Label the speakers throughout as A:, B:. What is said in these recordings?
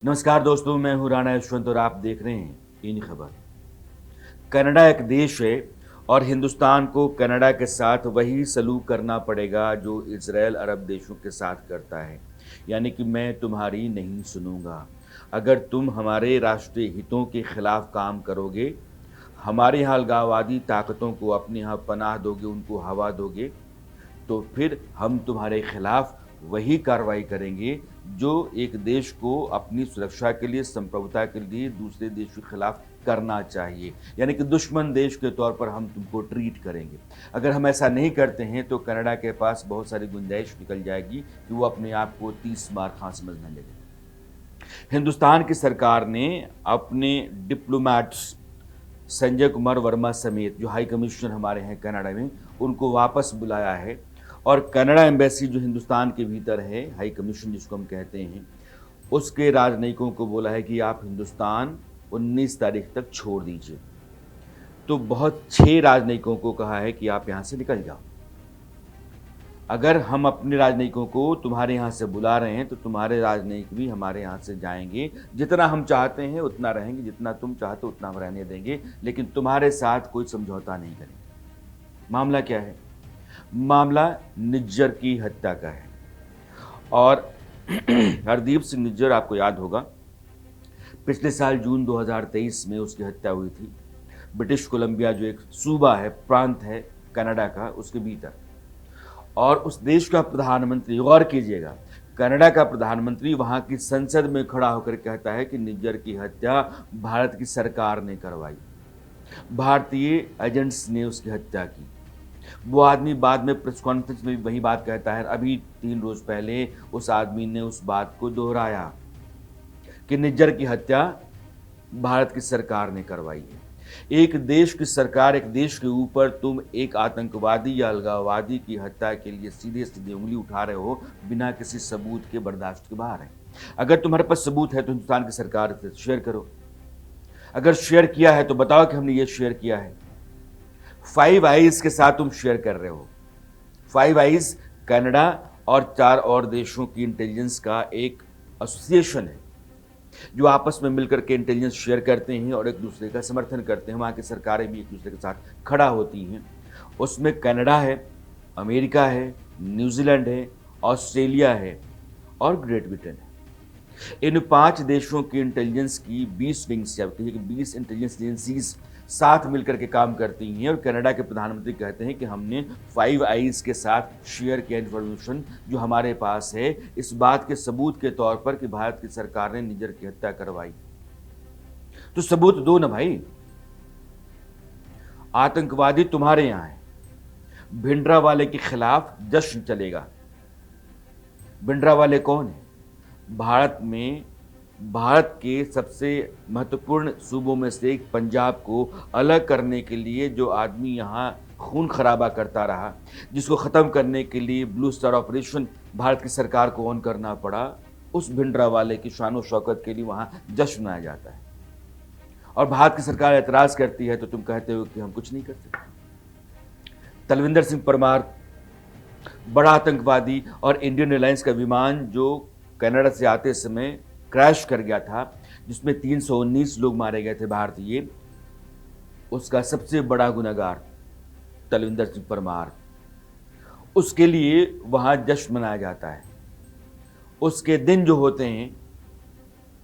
A: नमस्कार दोस्तों, मैं हूं राणा यशवंत और आप देख रहे हैं इन खबर। कनाडा एक देश है और हिंदुस्तान को कनाडा के साथ वही सलूक करना पड़ेगा जो इजराइल अरब देशों के साथ करता है। यानी कि मैं तुम्हारी नहीं सुनूंगा। अगर तुम हमारे राष्ट्रीय हितों के खिलाफ काम करोगे, हमारे यहाँ अलगाववादी ताकतों को अपने यहाँ पनाह दोगे, उनको हवा दोगे, तो फिर हम तुम्हारे खिलाफ वही कार्रवाई करेंगे जो एक देश को अपनी सुरक्षा के लिए, संप्रभुता के लिए दूसरे देश के खिलाफ करना चाहिए। यानी कि दुश्मन देश के तौर पर हम तुमको ट्रीट करेंगे। अगर हम ऐसा नहीं करते हैं तो कनाडा के पास बहुत सारी गुंजाइश निकल जाएगी कि वो अपने आप को 30 बार खां समझने लगे। हिंदुस्तान की सरकार ने अपने डिप्लोमैट्स संजय कुमार वर्मा समेत जो हाई कमिश्नर हमारे हैं कनाडा में, उनको वापस बुलाया है और कनाडा एम्बेसी जो हिंदुस्तान के भीतर है, हाई कमीशन जिसको हम कहते हैं, उसके राजनयिकों को बोला है कि आप हिंदुस्तान 19 तारीख तक छोड़ दीजिए। तो बहुत 6 राजनयिकों को कहा है कि आप यहाँ से निकल जाओ। अगर हम अपने राजनयिकों को तुम्हारे यहाँ से बुला रहे हैं तो तुम्हारे राजनयिक भी हमारे यहाँ से जाएंगे। जितना हम चाहते हैं उतना रहेंगे, जितना तुम चाहते हो उतना हम रहने देंगे, लेकिन तुम्हारे साथ कोई समझौता नहीं करेंगे। मामला क्या है? मामला निज्जर की हत्या का है। और हरदीप सिंह निज्जर, आपको याद होगा, पिछले साल जून 2023 में उसकी हत्या हुई थी ब्रिटिश कोलंबिया, जो एक सूबा है, प्रांत है कनाडा का, उसके भीतर। और उस देश का प्रधानमंत्री, गौर कीजिएगा, कनाडा का प्रधानमंत्री वहां की संसद में खड़ा होकर कहता है कि निज्जर की हत्या भारत की सरकार ने करवाई, भारतीय एजेंट्स ने उसकी हत्या की। वो आदमी बाद में प्रेस कॉन्फ्रेंस में भी वही बात कहता है। अभी 3 रोज पहले उस आदमी ने उस बात को दोहराया कि निज्जर की हत्या भारत की सरकार ने करवाई है। एक देश की सरकार, एक देश के ऊपर तुम एक आतंकवादी या अलगाववादी की हत्या के लिए सीधे सीधे उंगली उठा रहे हो बिना किसी सबूत के, बर्दाश्त के बाहर है। अगर तुम्हारे पास सबूत है तो हिंदुस्तान की सरकार से शेयर करो। अगर शेयर किया है तो बताओ कि हमने ये शेयर किया है। फाइव आइज के साथ तुम शेयर कर रहे हो। फाइव आइज कनाडा और 4 और देशों की इंटेलिजेंस का एक एसोसिएशन है जो आपस में मिलकर के इंटेलिजेंस शेयर करते हैं और एक दूसरे का समर्थन करते हैं। वहाँ की सरकारें भी एक दूसरे के साथ खड़ा होती हैं। उसमें कनाडा है, अमेरिका है, न्यूजीलैंड है, ऑस्ट्रेलिया है और ग्रेट ब्रिटेन है। इन 5 देशों की इंटेलिजेंस की 20 विंग्स, या कहिए कि 20 इंटेलिजेंस एजेंसीज साथ मिलकर के काम करती हैं। और कनाडा के प्रधानमंत्री कहते हैं कि हमने 5 आइज के साथ शेयर किया इन्फॉर्मेशन जो हमारे पास है, इस बात के सबूत के तौर पर कि भारत की सरकार ने निज्जर की हत्या करवाई। तो सबूत दो ना भाई। आतंकवादी तुम्हारे यहां है। भिंडरावाले के खिलाफ जश्न चलेगा। भिंडरावाले कौन है? भारत के सबसे महत्वपूर्ण सूबों में से एक पंजाब को अलग करने के लिए जो आदमी यहाँ खून खराबा करता रहा, जिसको ख़त्म करने के लिए ब्लू स्टार ऑपरेशन भारत की सरकार को ऑन करना पड़ा, उस भिंडरावाले की शान शौकत के लिए वहाँ जश्न मनाया जाता है। और भारत की सरकार एतराज़ करती है तो तुम कहते हो कि हम कुछ नहीं कर सकते। तलविंदर सिंह परमार, बड़ा आतंकवादी, और इंडियन एयरलाइंस का विमान जो कनाडा से आते समय क्रैश कर गया था, जिसमें 319 लोग मारे गए थे भारतीय, उसका सबसे बड़ा गुनहगार तलविंदर सिंह परमार। उसके लिए वहां जश्न मनाया जाता है। उसके दिन जो होते हैं,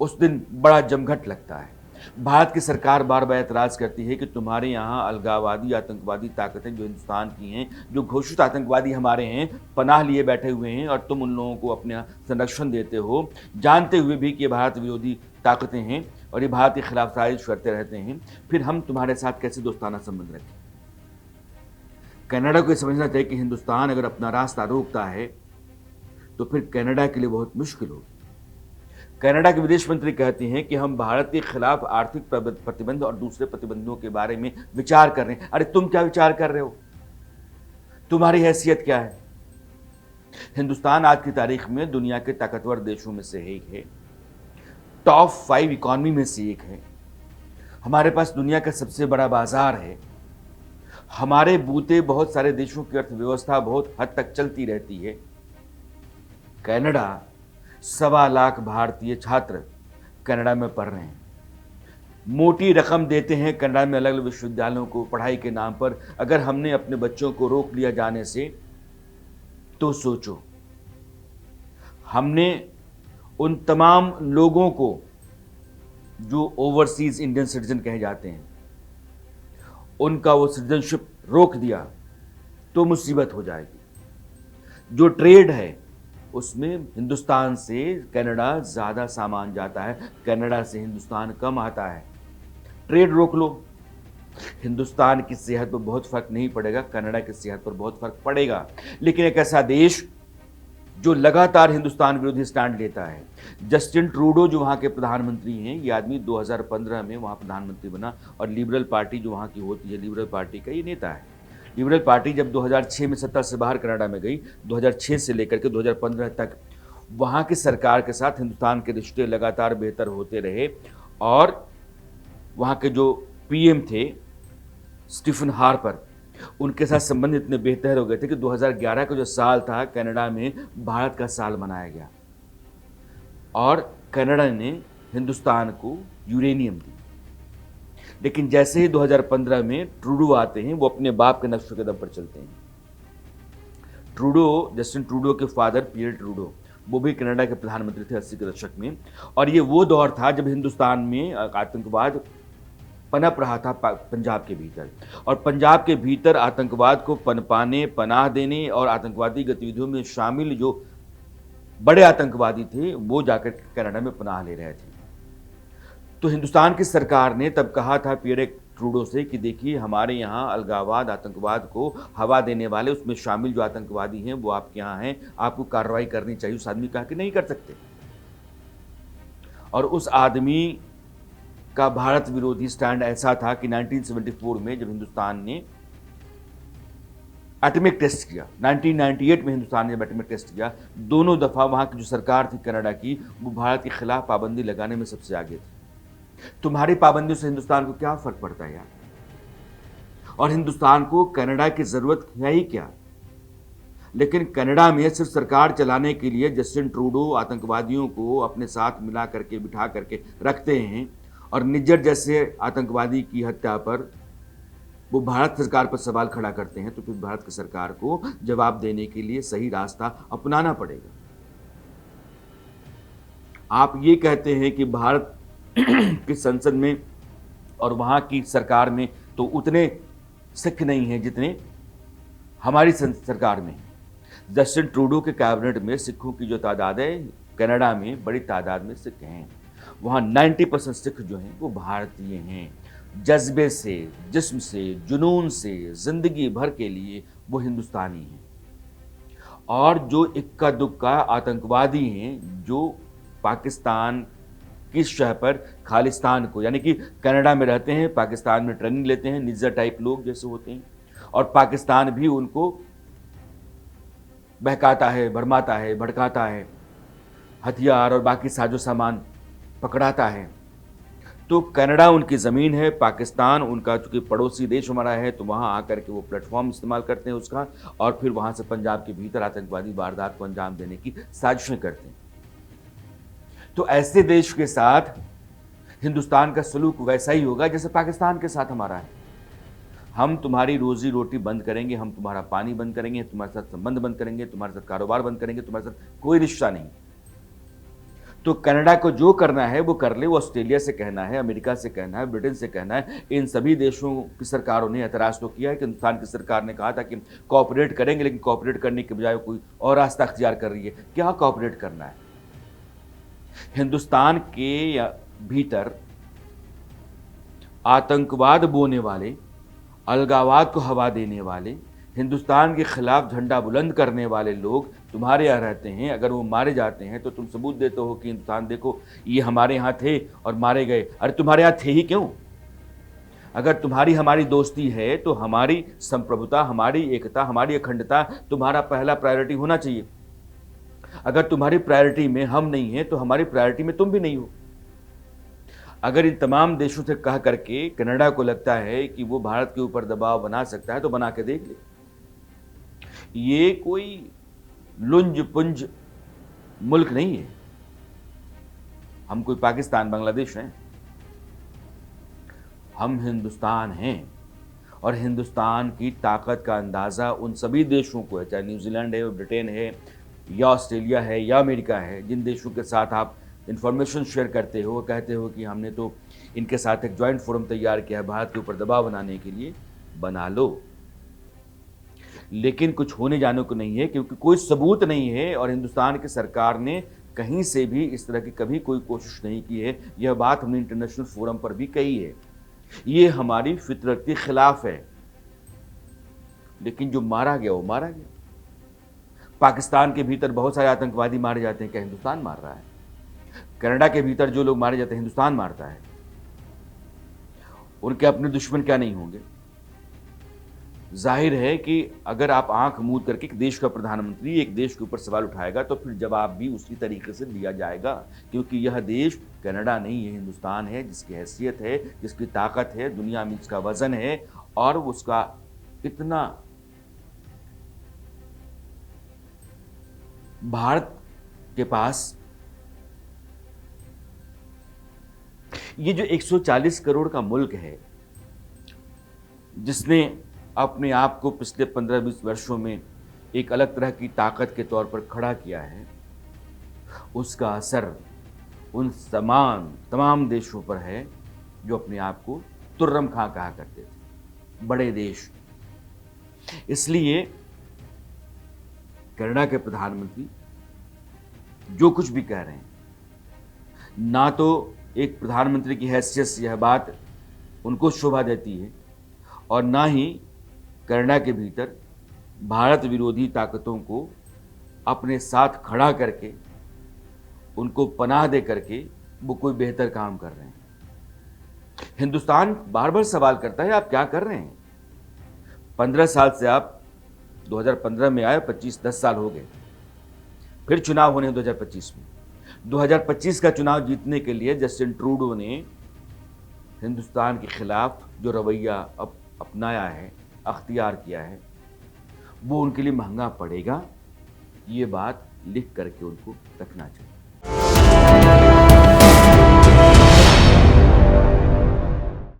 A: उस दिन बड़ा जमघट लगता है। भारत की सरकार बार बार एतराज़ करती है कि तुम्हारे यहाँ अलगाववादी, आतंकवादी ताकतें जो हिंदुस्तान की हैं, जो घोषित आतंकवादी हमारे हैं, पनाह लिए बैठे हुए हैं और तुम उन लोगों को अपने संरक्षण देते हो, जानते हुए भी कि ये भारत विरोधी ताकतें हैं और ये भारत के खिलाफ साजिश करते रहते हैं। फिर हम तुम्हारे साथ कैसे दोस्ताना संबंध रखें? कनाडा को समझना चाहिए कि हिंदुस्तान अगर अपना रास्ता रोकता है तो फिर कनाडा के लिए बहुत मुश्किल होगी। कनाडा के विदेश मंत्री कहते हैं कि हम भारत के खिलाफ आर्थिक प्रतिबंध और दूसरे प्रतिबंधों के बारे में विचार कर रहे हैं। अरे तुम क्या विचार कर रहे हो? तुम्हारी हैसियत क्या है? हिंदुस्तान आज की तारीख में दुनिया के ताकतवर देशों में से एक है, टॉप 5 इकॉनमी में से एक है। हमारे पास दुनिया का सबसे बड़ा बाजार है। हमारे बूते बहुत सारे देशों की अर्थव्यवस्था बहुत हद तक चलती रहती है। कनाडा 1.25 लाख भारतीय छात्र कनाडा में पढ़ रहे हैं, मोटी रकम देते हैं कनाडा में अलग अलग विश्वविद्यालयों को पढ़ाई के नाम पर। अगर हमने अपने बच्चों को रोक लिया जाने से, तो सोचो, हमने उन तमाम लोगों को जो ओवरसीज इंडियन सिटीजन कहे जाते हैं, उनका वो सिटीजनशिप रोक दिया तो मुसीबत हो जाएगी। जो ट्रेड है उसमें हिंदुस्तान से कनाडा ज़्यादा सामान जाता है, कनाडा से हिंदुस्तान कम आता है। ट्रेड रोक लो, हिंदुस्तान की सेहत पर बहुत फर्क नहीं पड़ेगा, कनाडा की सेहत पर बहुत फर्क पड़ेगा। लेकिन एक ऐसा देश जो लगातार हिंदुस्तान विरोधी स्टैंड लेता है, जस्टिन ट्रूडो जो वहाँ के प्रधानमंत्री हैं, ये आदमी 2015 में वहाँ प्रधानमंत्री बना और लिबरल पार्टी जो वहाँ की होती है, लिबरल पार्टी का ये नेता है। लिबरल पार्टी जब 2006 में सत्ता से बाहर कनाडा में गई, 2006 से लेकर के 2015 तक वहाँ की सरकार के साथ हिंदुस्तान के रिश्ते लगातार बेहतर होते रहे और वहाँ के जो पीएम थे स्टीफन हार्पर, उनके साथ संबंध इतने बेहतर हो गए थे कि 2011 का जो साल था कनाडा में भारत का साल मनाया गया और कनाडा ने हिंदुस्तान को यूरेनियम दी। लेकिन जैसे ही 2015 में ट्रूडो आते हैं, वो अपने बाप के नक्शे कदम पर चलते हैं। ट्रूडो, जस्टिन ट्रूडो के फादर पियर ट्रूडो, वो भी कनाडा के प्रधानमंत्री थे 80 के दशक में, और ये वो दौर था जब हिंदुस्तान में आतंकवाद पनप रहा था पंजाब के भीतर, और पंजाब के भीतर आतंकवाद को पनपाने, पनाह देने और आतंकवादी गतिविधियों में शामिल जो बड़े आतंकवादी थे वो जाकर कनाडा में पनाह ले रहे थे। तो हिंदुस्तान की सरकार ने तब कहा था पियर ट्रूडो से कि देखिए, हमारे यहाँ अलगाववाद, आतंकवाद को हवा देने वाले, उसमें शामिल जो आतंकवादी हैं वो आपके यहाँ हैं, आपको कार्रवाई करनी चाहिए। उस आदमी कहा कि नहीं कर सकते, और उस आदमी का भारत विरोधी स्टैंड ऐसा था कि 1974 में जब हिंदुस्तान ने एटॉमिक टेस्ट किया, 1998 में हिंदुस्तान ने जब एटॉमिक टेस्ट किया, दोनों दफ़ा वहाँ की जो सरकार थी कनाडा की, वो भारत के खिलाफ पाबंदी लगाने में सबसे आगे थी। तुम्हारी पाबंदियों से हिंदुस्तान को क्या फ़र्क पड़ता है यार? और हिंदुस्तान को कनाडा की ज़रूरत है ही क्या? लेकिन कनाडा में सिर्फ सरकार चलाने के लिए जस्टिन ट्रूडो आतंकवादियों को अपने साथ मिला करके, बिठा करके रखते हैं, और निज्जर जैसे आतंकवादी की हत्या पर वो भारत सरकार पर सवाल खड़ा करते हैं, तो फिर भारत की सरकार को जवाब देने के लिए सही रास्ता अपनाना पड़ेगा। आप ये कहते हैं कि भारत की संसद में और वहाँ की सरकार में तो उतने सिख नहीं हैं जितने हमारी सरकार में। जस्टिन ट्रूडो के कैबिनेट में सिखों की जो तादाद है, कनाडा में बड़ी तादाद में सिख हैं। वहाँ 90% सिख जो हैं वो भारतीय हैं, जज्बे से, जिस्म से, जुनून से, ज़िंदगी भर के लिए वो हिंदुस्तानी हैं। और जो इक्का दुक्का आतंकवादी हैं जो पाकिस्तान की शह पर खालिस्तान को, यानी कि कनाडा में रहते हैं, पाकिस्तान में ट्रेनिंग लेते हैं, निज्जर टाइप लोग जैसे होते हैं, और पाकिस्तान भी उनको बहकाता है, भरमाता है, भड़काता है, हथियार और बाकी साजो सामान पकड़ाता है। तो कनाडा उनकी ज़मीन है, पाकिस्तान उनका चूँकि पड़ोसी देश हमारा है, तो वहाँ आकर के वो प्लेटफॉर्म इस्तेमाल करते हैं उसका, और फिर वहाँ से पंजाब के भीतर आतंकवादी वारदात को अंजाम देने की साजिशें करते हैं। तो ऐसे देश के साथ हिंदुस्तान का सलूक वैसा ही होगा जैसे पाकिस्तान के साथ हमारा है। हम तुम्हारी रोजी रोटी बंद करेंगे, हम तुम्हारा पानी बंद करेंगे, तुम्हारे साथ संबंध बंद करेंगे, तुम्हारे साथ कारोबार बंद करेंगे, तुम्हारे साथ कोई रिश्ता नहीं। तो कनाडा को जो करना है वो कर ले, वो ऑस्ट्रेलिया से कहना है, अमेरिका से कहना है, ब्रिटेन से कहना है। इन सभी देशों की सरकारों ने एतराज़ तो किया है कि हिंदुस्तान की सरकार ने कहा था कि कोऑपरेट करेंगे, लेकिन कोऑपरेट करने के बजाय कोई और रास्ता अख्तियार कर रही है। क्या कोऑपरेट करना है? हिंदुस्तान के भीतर आतंकवाद बोने वाले, अलगाववाद को हवा देने वाले, हिंदुस्तान के खिलाफ झंडा बुलंद करने वाले लोग तुम्हारे यहाँ रहते हैं। अगर वो मारे जाते हैं तो तुम सबूत देते हो कि हिंदुस्तान देखो ये हमारे यहाँ थे और मारे गए। अरे तुम्हारे यहाँ थे ही क्यों? अगर तुम्हारी हमारी दोस्ती है तो हमारी संप्रभुता, हमारी एकता, हमारी अखंडता तुम्हारा पहला प्रायोरिटी होना चाहिए। अगर तुम्हारी प्रायोरिटी में हम नहीं हैं तो हमारी प्रायोरिटी में तुम भी नहीं हो। अगर इन तमाम देशों से कह करके कनाडा को लगता है कि वो भारत के ऊपर दबाव बना सकता है तो बना के देख ले। ये कोई लुंज पुंज मुल्क नहीं है। हम कोई पाकिस्तान बांग्लादेश हैं? हम हिंदुस्तान हैं और हिंदुस्तान की ताकत का अंदाज़ा उन सभी देशों को है, चाहे न्यूजीलैंड है, ब्रिटेन है या ऑस्ट्रेलिया है या अमेरिका है, जिन देशों के साथ आप इन्फॉर्मेशन शेयर करते हो, कहते हो कि हमने तो इनके साथ एक जॉइंट फोरम तैयार किया है भारत के ऊपर दबाव बनाने के लिए, बना लो। लेकिन कुछ होने जाने को नहीं है, क्योंकि कोई सबूत नहीं है और हिंदुस्तान की सरकार ने कहीं से भी इस तरह की कभी कोई कोशिश नहीं की है। यह बात हमने इंटरनेशनल फोरम पर भी कही है। ये हमारी फितरत के खिलाफ है। लेकिन जो मारा गया वो मारा गया। पाकिस्तान के भीतर बहुत सारे आतंकवादी मारे जाते हैं, क्या हिंदुस्तान मार रहा है? कनाडा के भीतर जो लोग मारे जाते हैं, हिंदुस्तान मारता है। उनके अपने दुश्मन क्या नहीं होंगे? जाहिर है कि अगर आप आंख मूंद करके एक देश का प्रधानमंत्री एक देश के ऊपर सवाल उठाएगा तो फिर जवाब भी उसी तरीके से दिया जाएगा, क्योंकि यह देश कनाडा नहीं है, हिंदुस्तान है, जिसकी हैसियत है, जिसकी ताकत है, दुनिया में इसका वजन है और उसका इतना भारत के पास ये जो 140 करोड़ का मुल्क है, जिसने अपने आप को पिछले 15-20 वर्षों में एक अलग तरह की ताकत के तौर पर खड़ा किया है, उसका असर उन तमाम देशों पर है जो अपने आप को तुर्रम खां कहा करते थे, बड़े देश। इसलिए कनाडा के प्रधानमंत्री जो कुछ भी कह रहे हैं, ना तो एक प्रधानमंत्री की हैसियत से यह बात उनको शोभा देती है और ना ही कनाडा के भीतर भारत विरोधी ताकतों को अपने साथ खड़ा करके उनको पनाह दे करके वो कोई बेहतर काम कर रहे हैं। हिंदुस्तान बार बार सवाल करता है, आप क्या कर रहे हैं? 15 साल से आप 2015 में आए, 10 साल हो गए, फिर चुनाव होने 2025 में। 2025 का चुनाव जीतने के लिए जस्टिन ट्रूडो ने हिंदुस्तान के खिलाफ जो रवैया अपनाया है, अख्तियार किया है, वो उनके लिए महंगा पड़ेगा। ये बात लिख करके उनको रखना चाहिए।